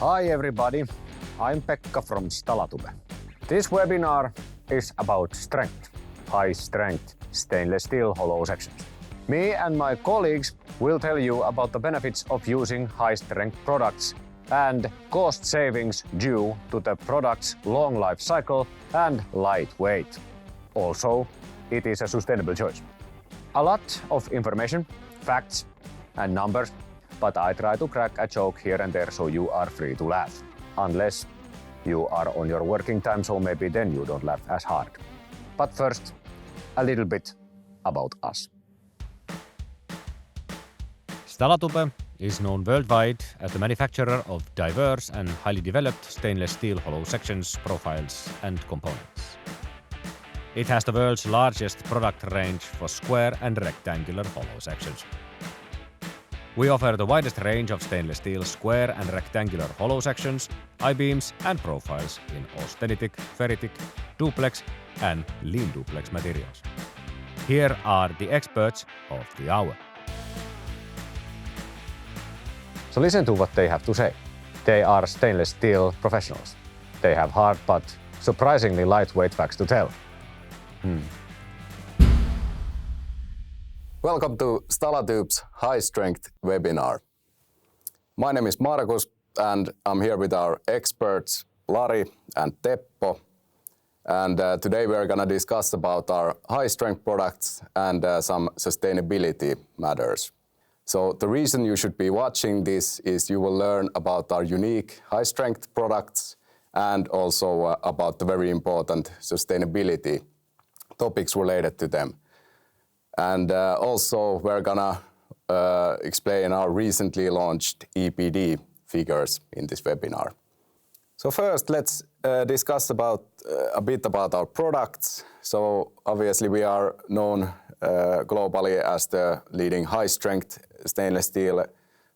Hi everybody, I'm Pekka from Stalatube. This webinar is about strength, high strength stainless steel hollow sections. Me and my colleagues will tell you about the benefits of using high strength products and cost savings due to the product's long life cycle and lightweight. Also, it is a sustainable choice. A lot of information, facts and numbers, but I try to crack a joke here and there so you are free to laugh. Unless you are on your working time, so maybe then you don't laugh as hard. But first, a little bit about us. Stalatube is known worldwide as the manufacturer of diverse and highly developed stainless steel hollow sections, profiles and components. It has the world's largest product range for square and rectangular hollow sections. We offer the widest range of stainless steel square and rectangular hollow sections, I-beams and profiles in austenitic, ferritic, duplex and lean duplex materials. Here are the experts of the hour. So listen to what they have to say. They are stainless steel professionals. They have hard but surprisingly lightweight facts to tell. Welcome to Stalatube's High Strength webinar. My name is Markus and I'm here with our experts Lari and Teppo. And today we are going to discuss about our high strength products and some sustainability matters. So the reason you should be watching this is you will learn about our unique high strength products and also about the very important sustainability topics related to them. And also we're gonna explain our recently launched EPD figures in this webinar. So first, let's discuss a bit about our products. So obviously we are known globally as the leading high-strength stainless steel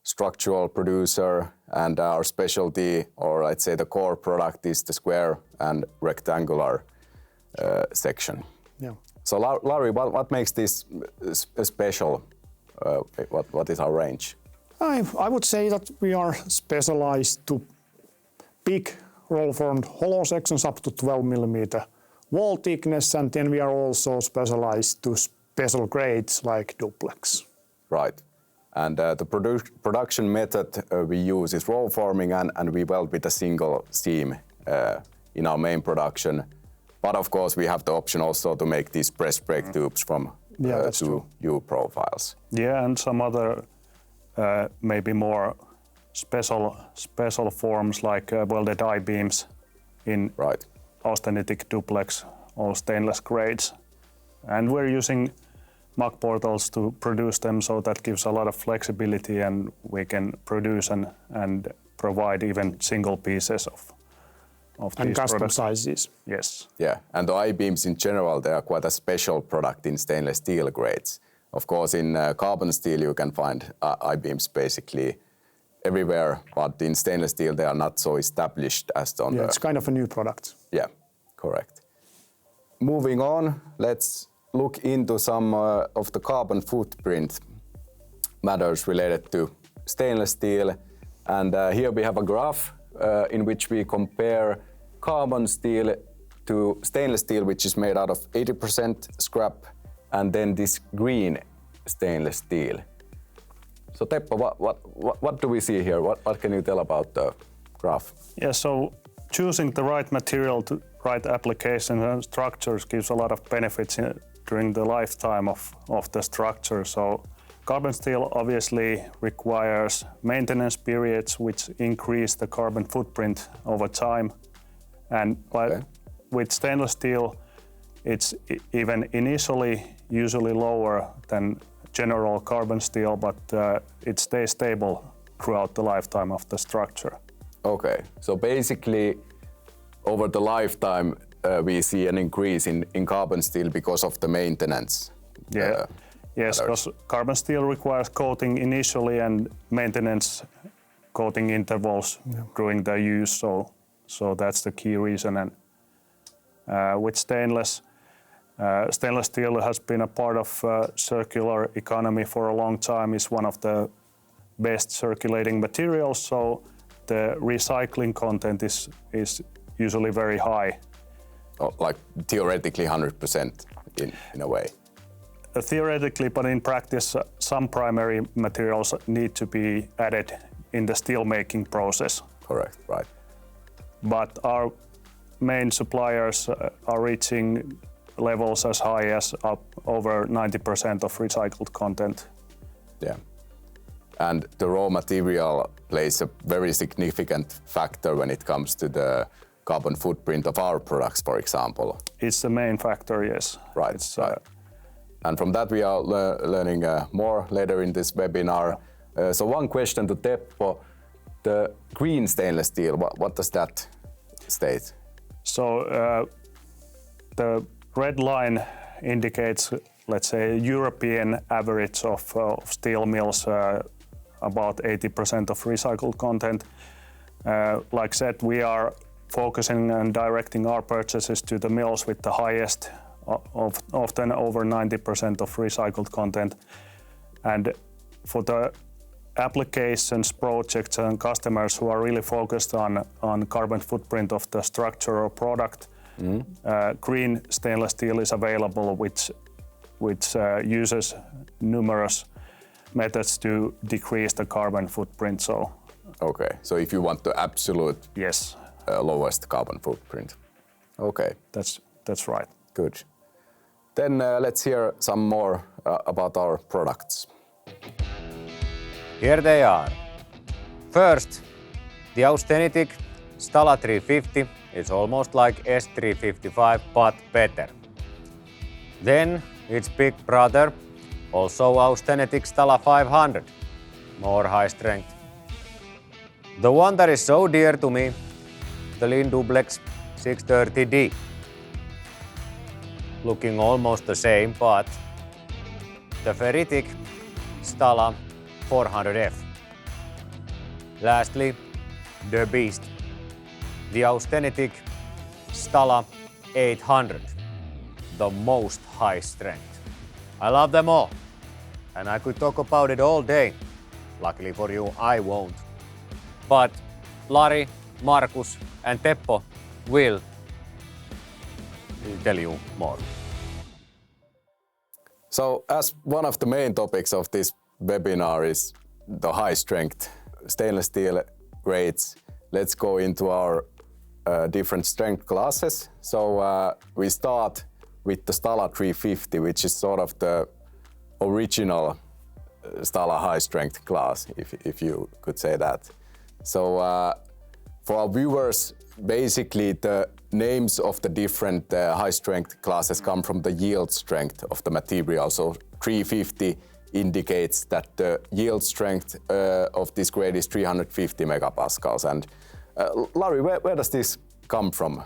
structural producer, and our specialty, or let's say the core product, is the square and rectangular section. Yeah. So Lari, what makes this special? What is our range? I would say that we are specialized to big roll-formed hollow sections up to 12 mm wall thickness, and then we are also specialized to special grades like duplex. Right. And the production method we use is roll forming, and we weld with a single seam in our main production. But of course, we have the option also to make these press brake tubes from 2U profiles. Yeah, and some other maybe more special forms like welded I-beams in austenitic duplex or stainless grades. And we're using MUG portals to produce them, so that gives a lot of flexibility, and we can produce and provide even single pieces of and these custom products. sizes. Yes. Yeah, and the I-beams in general, they are quite a special product in stainless steel grades. Of course, in carbon steel you can find I-beams basically everywhere, but in stainless steel they are not so established as on it's kind of a new product. Yeah, correct. Moving on, let's look into some of the carbon footprint matters related to stainless steel. And here we have a graph in which we compare carbon steel to stainless steel, which is made out of 80% scrap, and then this green stainless steel. So Teppo, what do we see here? What can you tell about the graph? Yeah, so choosing the right material to right application and structures gives a lot of benefits during the lifetime of the structure. So carbon steel obviously requires maintenance periods which increase the carbon footprint over time. And with stainless steel, it's even initially usually lower than general carbon steel, but it stays stable throughout the lifetime of the structure. Okay, so basically over the lifetime we see an increase in carbon steel because of the maintenance. Yeah. Yes, because carbon steel requires coating initially and maintenance coating intervals during the use, so that's the key reason. And with stainless steel has been a part of circular economy for a long time. It's one of the best circulating materials, so the recycling content is usually very high. Like theoretically 100% in a way. Theoretically, but in practice, some primary materials need to be added in the steel making process. Correct, right. But our main suppliers are reaching levels as high as up over 90% of recycled content. Yeah. And the raw material plays a very significant factor when it comes to the carbon footprint of our products, for example. It's the main factor, yes. Right, right. And from that we are learning more later in this webinar. So one question to Teppo, the green stainless steel, what does that state? So the red line indicates, let's say, European average of steel mills, about 80% of recycled content. Like said, we are focusing and directing our purchases to the mills with the highest, often over 90% of recycled content. And for the applications, projects and customers who are really focused on carbon footprint of the structure or product, green stainless steel is available, which uses numerous methods to decrease the carbon footprint. So, okay, so if you want the absolute yes, lowest carbon footprint. Okay, that's right. Good. Then let's hear some more about our products. Here they are. First, the Austenetic Stala 350 is almost like S355 but better. Then its big brother, also Austenetic Stala 500, more high strength. The one that is so dear to me, the Lean Duplex 630D. Looking almost the same, but the ferritic Stala 400F. Lastly, the beast, the Austenetic Stala 800, the most high strength. I love them all, and I could talk about it all day. Luckily for you, I won't. But Lari, Markus and Teppo will tell you more. So as one of the main topics of this webinar is the high strength stainless steel grades, let's go into our different strength classes. So we start with the Stala 350, which is sort of the original Stala high strength class, if you could say that. So for our viewers, basically the names of the different high strength classes come from the yield strength of the material. So 350 indicates that the yield strength of this grade is 350 megapascals. And Lari, where does this come from,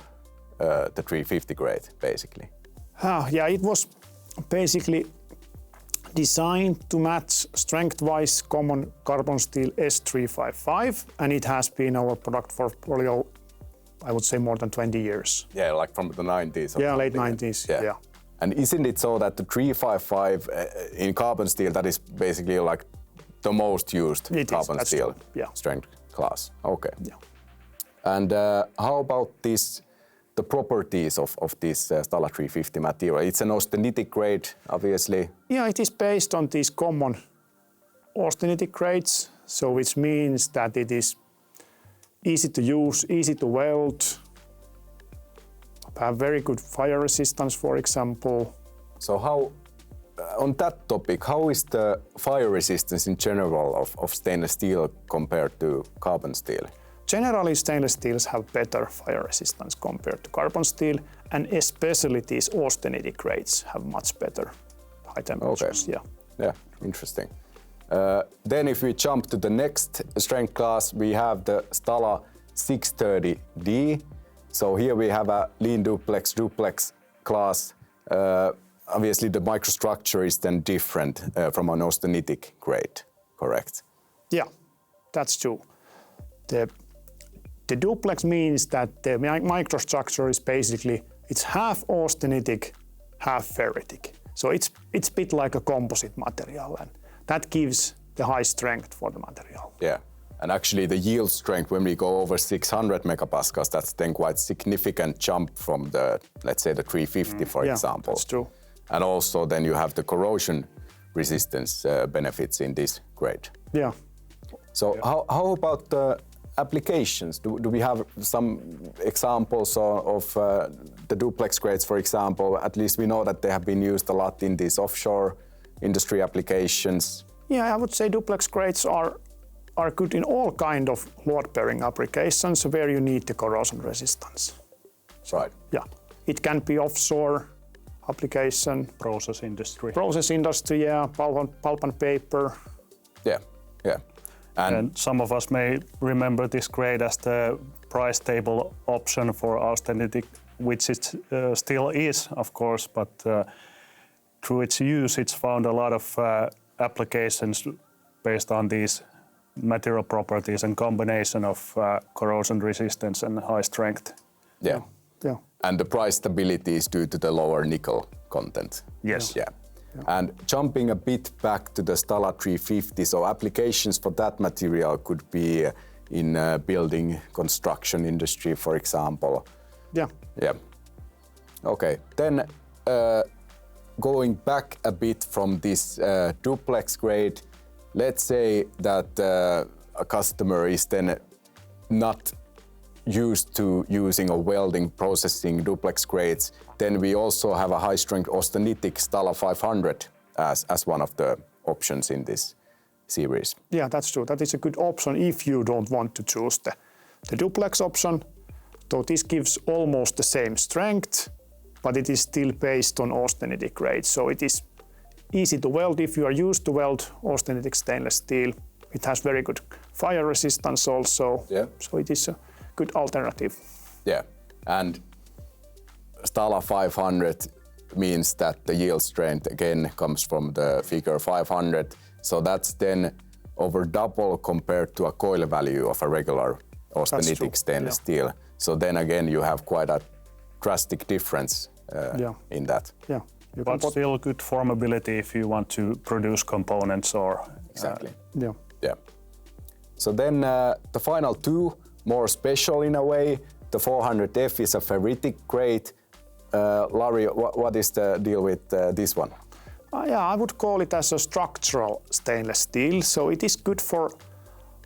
the 350 grade, basically? Yeah, it was basically designed to match strength-wise common carbon steel S355, and it has been our product portfolio, I would say, more than 20 years. Yeah, like from the 90s. Yeah, late 90s, yeah. And isn't it so that the 355 in carbon steel, that is basically like the most used carbon steel strength class? Okay. Yeah. And how about the properties of this Stala 350 material? It's an austenitic grade, obviously. Yeah, it is based on these common austenitic grades, so which means that it is easy to use, easy to weld, have very good fire resistance, for example. So how, on that topic, how is the fire resistance in general of stainless steel compared to carbon steel? Generally, stainless steels have better fire resistance compared to carbon steel, and especially these austenitic grades have much better high temperatures. Okay. Yeah, interesting. Then if we jump to the next strength class, we have the Stala 630D. So here we have a lean duplex class. Obviously the microstructure is then different from an austenitic grade, correct? Yeah, that's true. The duplex means that the microstructure is basically, it's half austenitic, half ferritic. So it's a bit like a composite material, and that gives the high strength for the material. Yeah, And actually the yield strength, when we go over 600 megapascals, that's then quite significant jump from the, let's say the 350, for example. That's true. And also then you have the corrosion resistance benefits in this grade. Yeah. So how about the applications? Do we have some examples of the duplex grades, for example? At least we know that they have been used a lot in these offshore industry applications. Yeah, I would say duplex grades are good in all kind of load-bearing applications where you need the corrosion resistance. Right. Yeah, it can be offshore application, Process industry. yeah, pulp and paper. Yeah, yeah. And some of us may remember this grade as the price table option for austenitic, which it still is, of course, but through its use, it's found a lot of applications based on these material properties and combination of corrosion resistance and high strength. Yeah. Yeah. And the price stability is due to the lower nickel content. Yes. Yeah. And jumping a bit back to the Stala 350, so applications for that material could be in building construction industry, for example. Yeah. Yeah. Okay. Then going back a bit from this duplex grade, let's say that a customer is then not used to using or welding processing duplex grades, then we also have a high strength austenitic Stala 500 as one of the options in this series. Yeah, that's true. That is a good option if you don't want to choose the duplex option. So this gives almost the same strength, but it is still based on austenitic grade. So it is easy to weld if you are used to weld austenitic stainless steel. It has very good fire resistance also. Yeah. So it is a good alternative. Yeah, and Stala 500 means that the yield strength again comes from the figure 500. So that's then over double compared to a coil value of a regular austenitic stainless steel. So then again you have quite a drastic difference in that. Yeah. But still good formability if you want to produce components or... Exactly. Yeah. So then the final two, more special in a way. The 400F is a ferritic grade. Lari, what is the deal with this one? I would call it as a structural stainless steel. So it is good for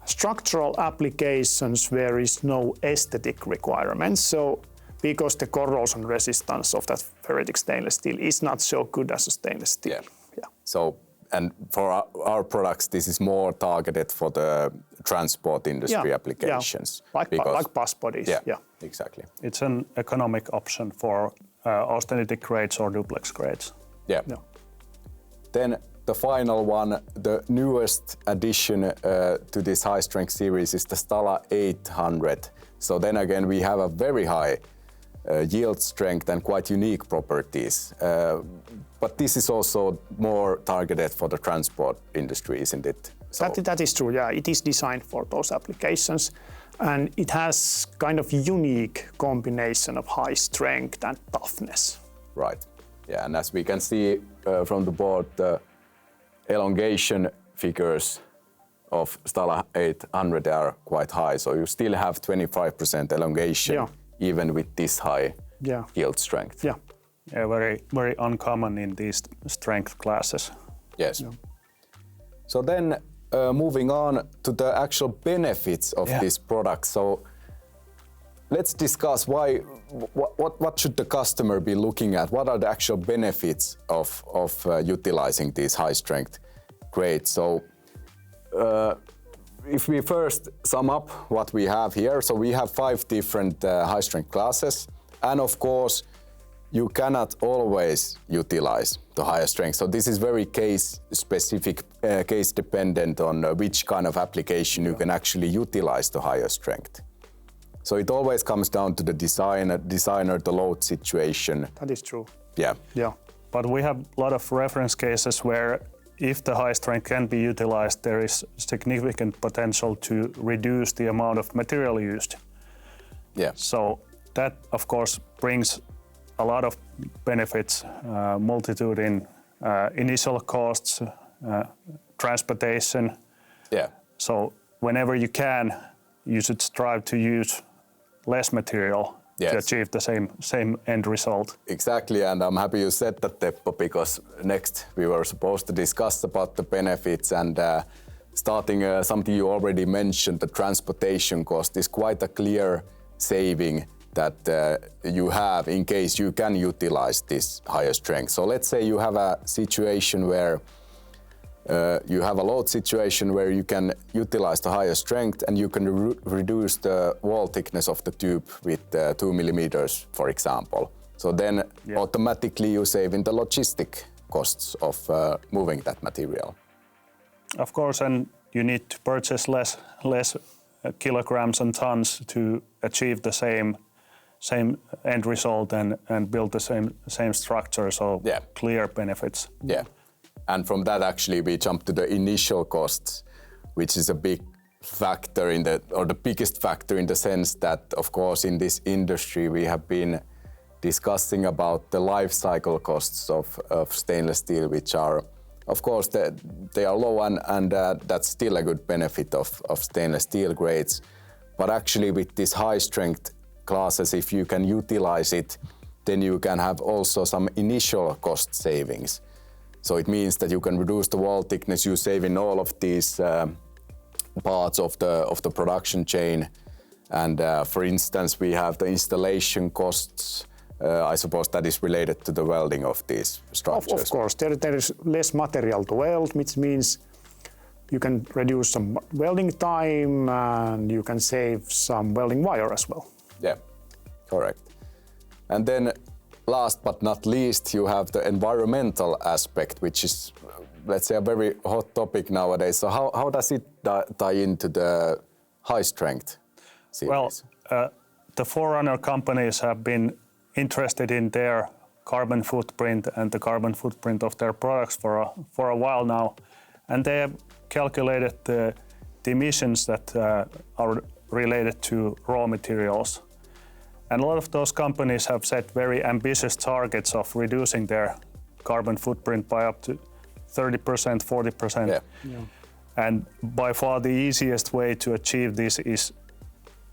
structural applications where there is no aesthetic requirements. So because the corrosion resistance of that ferritic stainless steel is not so good as a stainless steel. Yeah. So, and for our products, this is more targeted for the transport industry applications. Yeah. Like bus bodies. Yeah, exactly. It's an economic option for austenitic grades or duplex grades. Yeah. Then the final one, the newest addition to this high strength series is the Stala 800. So then again, we have a very high yield strength and quite unique properties. But this is also more targeted for the transport industry, isn't it? So That is true, yeah. It is designed for those applications. And it has kind of unique combination of high strength and toughness. Right. Yeah, and as we can see from the board, the elongation figures of Stala 800 are quite high. So you still have 25% elongation even with this high yield strength. Yeah. Yeah, very, very uncommon in these strength classes. Yes. Yeah. So then moving on to the actual benefits of this product. So let's discuss what should the customer be looking at? What are the actual benefits of utilizing these high strength grades? So if we first sum up what we have here, so we have 5 different high strength classes, and of course you cannot always utilize the higher strength. So this is very case specific, case dependent on which kind of application you can actually utilize the higher strength. So it always comes down to the designer, the load situation. That is true. Yeah. Yeah. But we have a lot of reference cases where if the high strength can be utilized, there is significant potential to reduce the amount of material used. Yeah. So that, of course, brings a lot of benefits, multitude in initial costs, transportation. Yeah. So whenever you can, you should strive to use less material Yes. to achieve the same end result. Exactly, and I'm happy you said that, Teppo, because next we were supposed to discuss about the benefits, and starting something you already mentioned, the transportation cost is quite a clear saving that you have in case you can utilize this higher strength. So let's say you have a situation where you have a load situation where you can utilize the higher strength and you can reduce the wall thickness of the tube with 2 millimeters, for example. So then automatically you save in the logistic costs of moving that material. Of course, and you need to purchase less kilograms and tons to achieve the same end result and build the same structure. So clear benefits. Yeah. And from that, actually, we jump to the initial costs, which is a big factor the biggest factor in the sense that, of course, in this industry, we have been discussing about the life cycle costs of stainless steel, which are, of course, they are low and that's still a good benefit of stainless steel grades. But actually, with these high strength classes, if you can utilize it, then you can have also some initial cost savings. So it means that you can reduce the wall thickness, you save in all of these parts of the production chain. And for instance, we have the installation costs. I suppose that is related to the welding of these structures. Of course, there is less material to weld, which means you can reduce some welding time and you can save some welding wire as well. Yeah, correct. And then last but not least, you have the environmental aspect, which is, let's say, a very hot topic nowadays. So how does it tie into the high strength series? Well, the forerunner companies have been interested in their carbon footprint and the carbon footprint of their products for a while now. And they have calculated the emissions that are related to raw materials. And a lot of those companies have set very ambitious targets of reducing their carbon footprint by up to 30%, 40%. Yeah. And by far the easiest way to achieve this is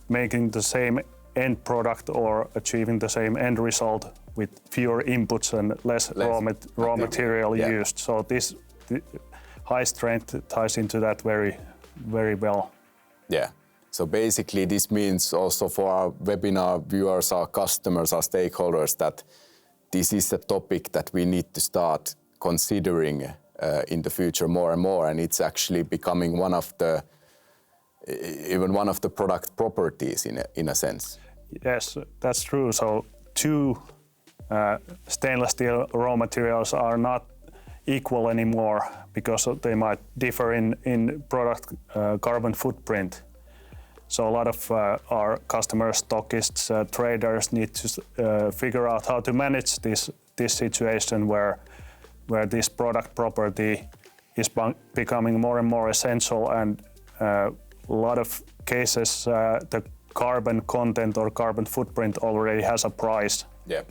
making the same end product or achieving the same end result with fewer inputs and less raw material used. So this high strength ties into that very, very well. Yeah. So basically this means also for our webinar viewers, our customers, our stakeholders, that this is a topic that we need to start considering in the future more and more, and it's actually becoming one of the product properties in a sense. Yes, that's true. So two stainless steel raw materials are not equal anymore because they might differ in product carbon footprint. So a lot of our customers, stockists, traders need to figure out how to manage this situation where this product property is becoming more and more essential, and a lot of cases the carbon content or carbon footprint already has a price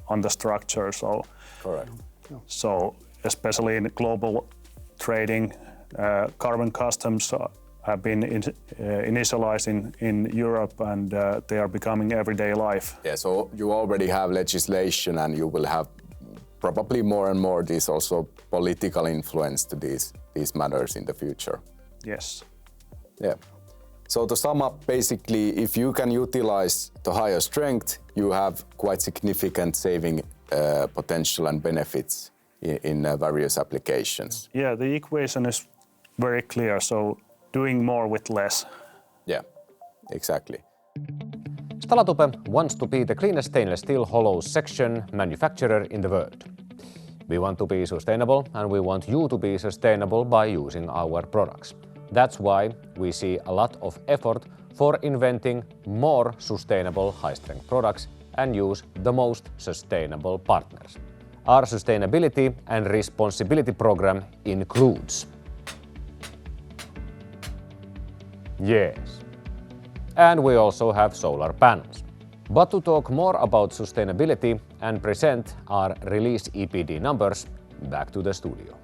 on the structure. So, correct. So especially in global trading, carbon customs have been initialized in Europe, and they are becoming everyday life. Yeah, so you already have legislation, and you will have probably more and more this also political influence to these matters in the future. Yes. Yeah. So to sum up, basically, if you can utilize the higher strength, you have quite significant saving potential and benefits in various applications. Yeah, the equation is very clear. So doing more with less. Yeah, exactly. Stalatube wants to be the cleanest stainless steel hollow section manufacturer in the world. We want to be sustainable, and we want you to be sustainable by using our products. That's why we see a lot of effort for inventing more sustainable high-strength products and use the most sustainable partners. Our sustainability and responsibility program includes and we also have solar panels. But to talk more about sustainability and present our released EPD numbers, back to the studio.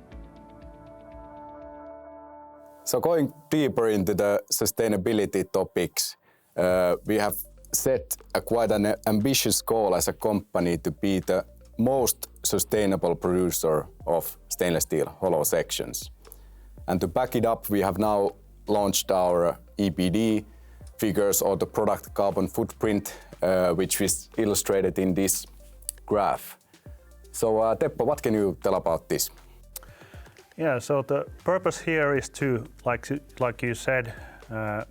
So going deeper into the sustainability topics, we have set quite an ambitious goal as a company to be the most sustainable producer of stainless steel hollow sections. And to back it up, we have now launched our EPD figures, or the product carbon footprint, which is illustrated in this graph. So Teppo, what can you tell about this? Yeah, so the purpose here is to, like you said,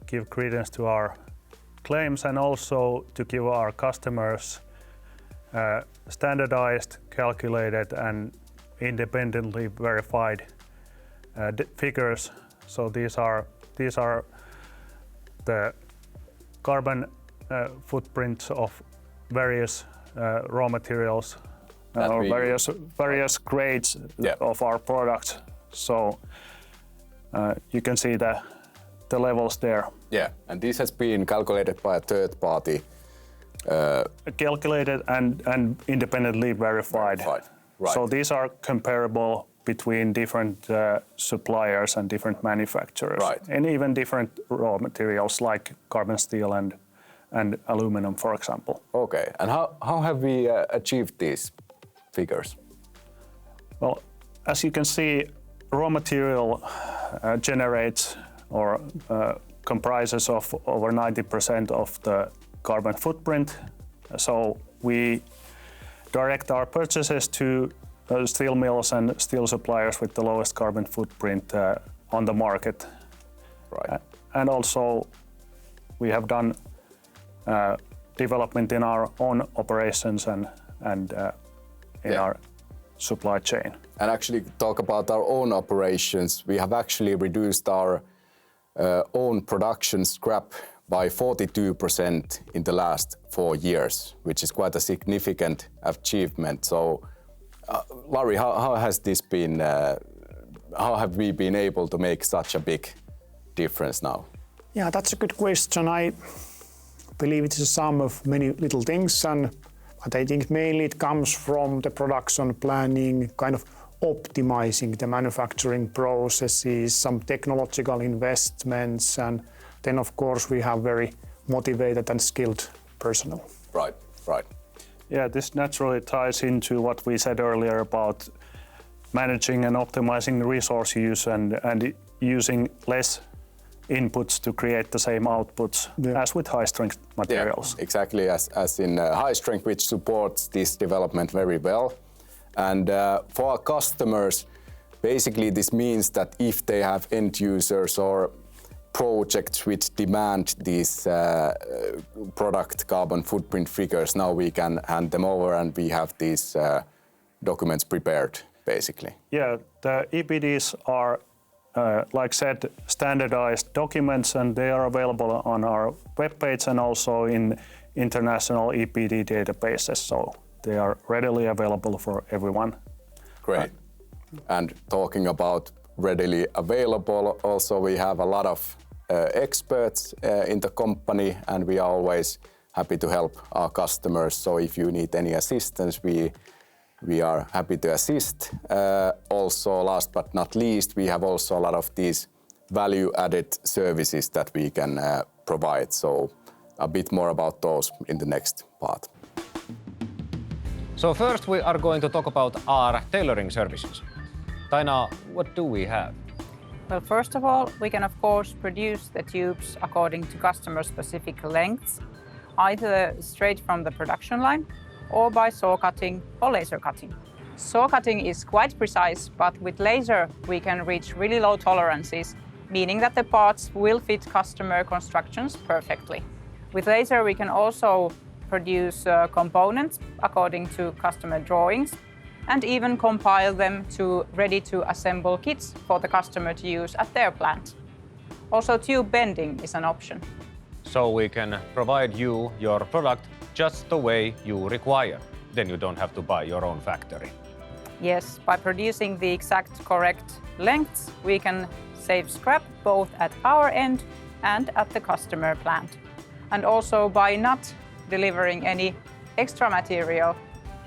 give credence to our claims and also to give our customers standardized, calculated and independently verified figures. So these are the carbon footprints of various raw materials or various grades of our products. So you can see the levels there. Yeah, and this has been calculated by a third party. Calculated and independently verified. Right. So these are comparable between different suppliers and different manufacturers, right, and even different raw materials like carbon steel and aluminum, for example. Okay, and how have we achieved these figures? Well, as you can see, raw material generates or comprises of over 90% of the carbon footprint. So we direct our purchases to steel mills and steel suppliers with the lowest carbon footprint on the market. Right. And also we have done development in our own operations and in our supply chain. And actually talk about our own operations. We have actually reduced our own production scrap by 42% in the last 4 years, which is quite a significant achievement. So, Lari, how has this been? How have we been able to make such a big difference now? Yeah, that's a good question. I believe it's a sum of many little things, but I think mainly it comes from the production planning, kind of optimizing the manufacturing processes, some technological investments, and then of course we have very motivated and skilled personnel. Right. Yeah, this naturally ties into what we said earlier about managing and optimizing the resource use and using less inputs to create the same outputs as with high-strength materials. Yeah, exactly as in high strength, which supports this development very well. And for our customers, basically this means that if they have end users or projects which demand these product carbon footprint figures, now we can hand them over and we have these documents prepared, basically. Yeah, the EPDs are, like said, standardized documents, and they are available on our webpage and also in international EPD databases, so they are readily available for everyone. Great. And talking about readily available, also we have a lot of experts in the company, and we are always happy to help our customers. So if you need any assistance, we are happy to assist. Also, last but not least, we have also a lot of these value-added services that we can provide. So a bit more about those in the next part. So first we are going to talk about our tailoring services. Taina, what do we have? Well, first of all, we can of course produce the tubes according to customer-specific lengths, either straight from the production line or by saw cutting or laser cutting. Saw cutting is quite precise, but with laser we can reach really low tolerances, meaning that the parts will fit customer constructions perfectly. With laser we can also produce components according to customer drawings and even compile them to ready-to-assemble kits for the customer to use at their plant. Also, tube bending is an option. So we can provide you your product just the way you require. Then you don't have to buy your own factory. Yes, by producing the exact correct lengths, we can save scrap both at our end and at the customer plant. And also by not delivering any extra material,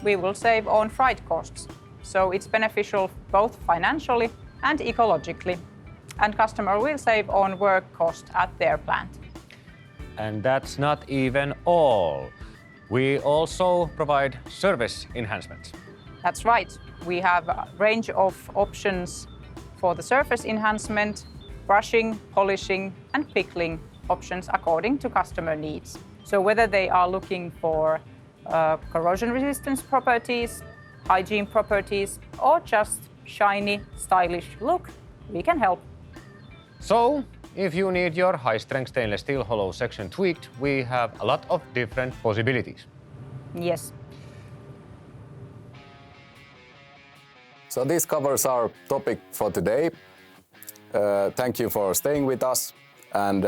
we will save on freight costs. So it's beneficial both financially and ecologically. and customer will save on work cost at their plant. And that's not even all. We also provide service enhancements. That's right. We have a range of options for the surface enhancement, brushing, polishing, and pickling options according to customer needs. So whether they are looking for corrosion resistance properties, hygiene properties, or just shiny, stylish look, we can help. So, if you need your high-strength stainless steel hollow section tweaked, we have a lot of different possibilities. Yes. So this covers our topic for today. Thank you for staying with us. And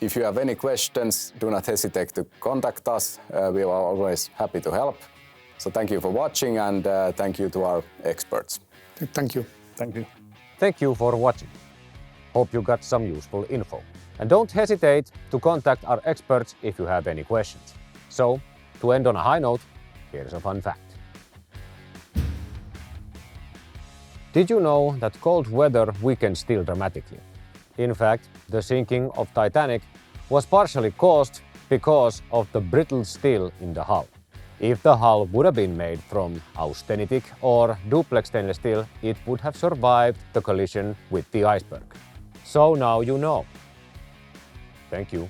if you have any questions, do not hesitate to contact us. We are always happy to help. So thank you for watching, and thank you to our experts. Thank you. Thank you. Thank you for watching. Hope you got some useful info. And don't hesitate to contact our experts if you have any questions. So, to end on a high note, here's a fun fact. Did you know that cold weather weakens steel dramatically? In fact, the sinking of Titanic was partially caused because of the brittle steel in the hull. If the hull would have been made from austenitic or duplex stainless steel, it would have survived the collision with the iceberg. So now you know. Thank you.